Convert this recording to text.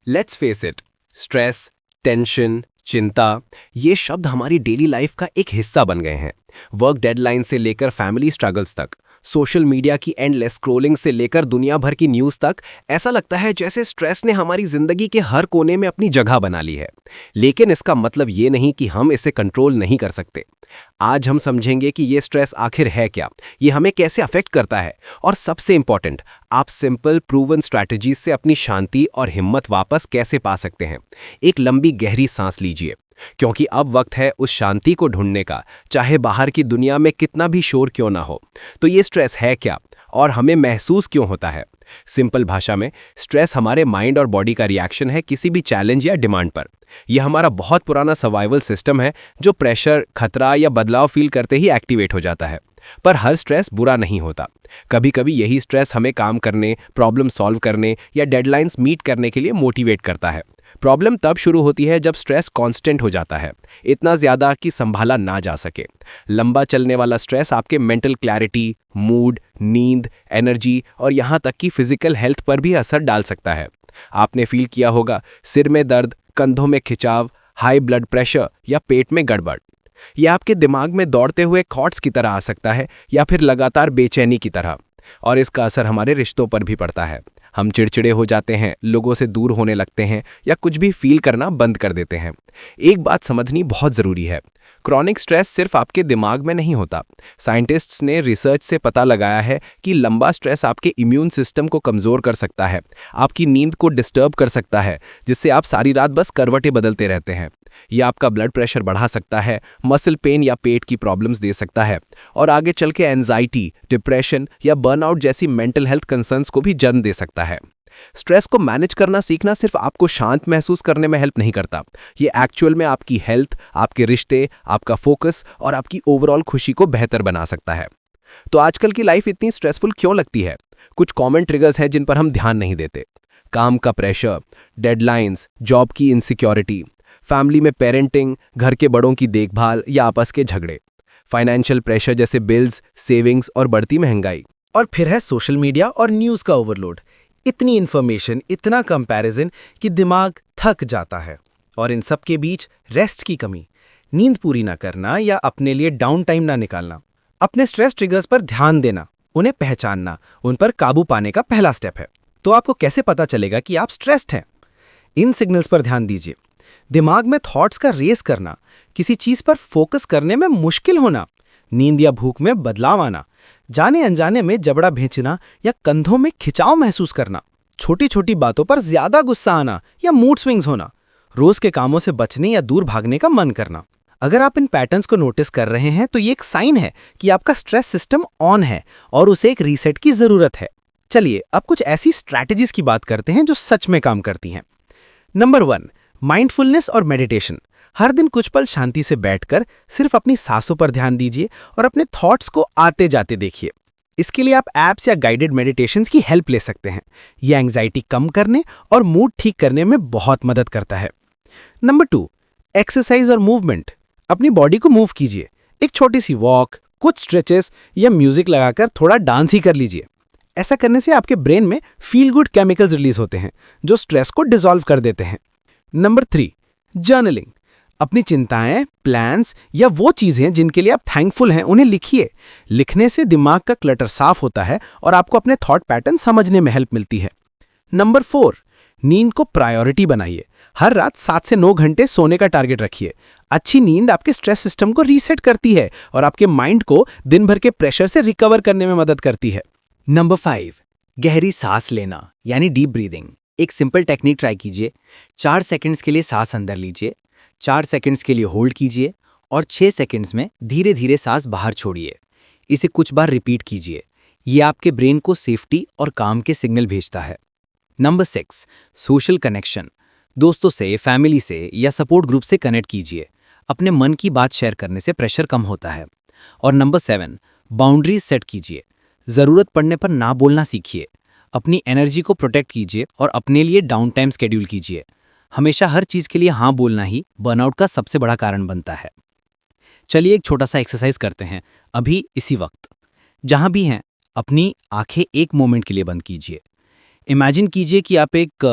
Let's face it, stress, tension, चिंता, ये शब्द हमारी डेली लाइफ का एक हिस्सा बन गए हैं। वर्क डेडलाइन से लेकर फैमिली स्ट्रगल्स तक, सोशल मीडिया की एंडलेस स्क्रोलिंग से लेकर दुनिया भर की न्यूज़ तक, ऐसा लगता है जैसे स्ट्रेस ने हमारी जिंदगी के हर कोने में अपनी जगह बना ली है। लेकिन इसका मतलब ये नहीं कि हम इसे कंट्रोल नहीं कर सकते। आज हम समझेंगे कि ये स्ट्रेस आखिर है क्या, ये हमें कैसे अफेक्ट करता है, और सबसे इंपॉर्टेंट, आप सिंपल प्रूवन स्ट्रैटेजीज से अपनी शांति और हिम्मत वापस कैसे पा सकते हैं। एक लंबी गहरी सांस लीजिए, क्योंकि अब वक्त है उस शांति को ढूंढने का, चाहे बाहर की दुनिया में कितना भी शोर क्यों ना हो। तो ये स्ट्रेस है क्या और हमें महसूस क्यों होता है? सिंपल भाषा में, स्ट्रेस हमारे माइंड और बॉडी का रिएक्शन है किसी भी चैलेंज या डिमांड पर। यह हमारा बहुत पुराना सर्वाइवल सिस्टम है जो प्रेशर, खतरा या बदलाव फील करते ही एक्टिवेट हो जाता है। पर हर स्ट्रेस बुरा नहीं होता। कभी कभी यही स्ट्रेस हमें काम करने, प्रॉब्लम सॉल्व करने या डेडलाइंस मीट करने के लिए मोटिवेट करता है। प्रॉब्लम तब शुरू होती है जब स्ट्रेस कांस्टेंट हो जाता है, इतना ज्यादा कि संभाला ना जा सके। लंबा चलने वाला स्ट्रेस आपके मेंटल क्लैरिटी, मूड, नींद, एनर्जी और यहाँ तक कि फिजिकल हेल्थ पर भी असर डाल सकता है। आपने फील किया होगा सिर में दर्द, कंधों में खिंचाव, हाई ब्लड प्रेशर या पेट में गड़बड़। यह आपके दिमाग में दौड़ते हुए थॉट्स की तरह आ सकता है या फिर लगातार बेचैनी की तरह। और इसका असर हमारे रिश्तों पर भी पड़ता है। हम चिड़चिड़े हो जाते हैं, लोगों से दूर होने लगते हैं या कुछ भी फील करना बंद कर देते हैं। एक बात समझनी बहुत ज़रूरी है, क्रॉनिक स्ट्रेस सिर्फ आपके दिमाग में नहीं होता। साइंटिस्ट्स ने रिसर्च से पता लगाया है कि लंबा स्ट्रेस आपके इम्यून सिस्टम को कमज़ोर कर सकता है, आपकी नींद को डिस्टर्ब कर सकता है, जिससे आप सारी रात बस करवटें बदलते रहते हैं। यह आपका ब्लड प्रेशर बढ़ा सकता है, मसल पेन या पेट की प्रॉब्लम्स दे सकता है, और आगे चल के एंजाइटी, डिप्रेशन या बर्नआउट जैसी मेंटल हेल्थ कंसर्न्स को भी जन्म दे सकता है। स्ट्रेस को मैनेज करना सीखना सिर्फ आपको शांत महसूस करने में हेल्प नहीं करता, ये एक्चुअल में आपकी हेल्थ, आपके रिश्ते, आपका फोकस और आपकी ओवरऑल खुशी को बेहतर बना सकता है। तो आजकल की लाइफ इतनी स्ट्रेसफुल क्यों लगती है? कुछ कॉमन ट्रिगर्स हैं जिन पर हम ध्यान नहीं देते। काम का प्रेशर, डेडलाइंस, जॉब की इनसिक्योरिटी, फैमिली में पेरेंटिंग, घर के बड़ों की देखभाल या आपस के झगड़े, फाइनेंशियल प्रेशर जैसे बिल्स, सेविंग्स और बढ़ती महंगाई। और फिर है सोशल मीडिया और न्यूज़ का ओवरलोड। इतनी इन्फॉर्मेशन, इतना कंपैरिजन कि दिमाग थक जाता है। और इन सब के बीच रेस्ट की कमी, नींद पूरी ना करना या अपने लिए डाउन टाइम ना निकालना। अपने स्ट्रेस ट्रिगर्स पर ध्यान देना, उन्हें पहचानना, उन पर काबू पाने का पहला स्टेप है। तो आपको कैसे पता चलेगा कि आप स्ट्रेस्ड हैं? इन सिग्नल्स पर ध्यान दीजिए। दिमाग में थॉट्स का रेस करना, किसी चीज पर फोकस करने में मुश्किल होना, नींद या भूख में बदलाव आना, जाने अनजाने में जबड़ा भेजना या कंधों में खिंचाव महसूस करना, छोटी छोटी बातों पर ज्यादा गुस्सा आना या मूड स्विंग्स होना, रोज के कामों से बचने या दूर भागने का मन करना। अगर आप इन पैटर्न्स को नोटिस कर रहे हैं तो ये एक साइन है कि आपका स्ट्रेस सिस्टम ऑन है और उसे एक रीसेट की जरूरत है। चलिए अब कुछ ऐसी स्ट्रैटेजीज की बात करते हैं जो सच में काम करती हैं। नंबर 1, माइंडफुलनेस और मेडिटेशन। हर दिन कुछ पल शांति से बैठकर सिर्फ अपनी सांसों पर ध्यान दीजिए और अपने थॉट्स को आते जाते देखिए। इसके लिए आप ऐप्स या गाइडेड मेडिटेशंस की हेल्प ले सकते हैं। यह एंग्जाइटी कम करने और मूड ठीक करने में बहुत मदद करता है। नंबर 2, एक्सरसाइज और मूवमेंट। अपनी बॉडी को मूव कीजिए। एक छोटी सी वॉक, कुछ स्ट्रेचेस या म्यूजिक लगाकर थोड़ा डांस ही कर लीजिए। ऐसा करने से आपके ब्रेन में फील गुड केमिकल्स रिलीज होते हैं जो स्ट्रेस को डिसॉल्व कर देते हैं। Number 3, journaling. अपनी चिंताएं, प्लान्स या वो चीजें जिनके लिए आप थैंकफुल हैं उन्हें लिखिए। लिखने से दिमाग का क्लटर साफ होता है और आपको अपने थॉट पैटर्न समझने में हेल्प मिलती है। नंबर 4, नींद को प्रायोरिटी बनाइए। हर रात 7 से 9 घंटे सोने का टारगेट रखिए। अच्छी नींद आपके स्ट्रेस सिस्टम को रीसेट करती है और आपके माइंड को दिन भर के प्रेशर से रिकवर करने में मदद करती है। नंबर 5, गहरी सांस लेना यानी डीप ब्रीदिंग। एक सिंपल टेक्निक ट्राई कीजिए। 4 सेकंड्स के लिए सांस अंदर लीजिए, 4 सेकंड्स के लिए होल्ड कीजिए और 6 सेकंड्स में धीरे धीरे सांस बाहर छोड़िए। इसे कुछ बार रिपीट कीजिए। ये आपके ब्रेन को सेफ्टी और काम के सिग्नल भेजता है। Number 6, social connection. दोस्तों से, फैमिली से या सपोर्ट ग्रुप से कनेक्ट कीजिए। अपने मन की बात शेयर करने से प्रेशर कम होता है। और नंबर 7, बाउंड्रीज सेट कीजिए। ज़रूरत पड़ने पर ना बोलना सीखिए। अपनी एनर्जी को प्रोटेक्ट कीजिए और अपने लिए डाउन टाइम शेड्यूल कीजिए। हमेशा हर चीज़ के लिए हाँ बोलना ही बर्नआउट का सबसे बड़ा कारण बनता है। चलिए एक छोटा सा एक्सरसाइज करते हैं अभी इसी वक्त। जहाँ भी हैं अपनी आंखें एक मोमेंट के लिए बंद कीजिए। इमेजिन कीजिए कि आप एक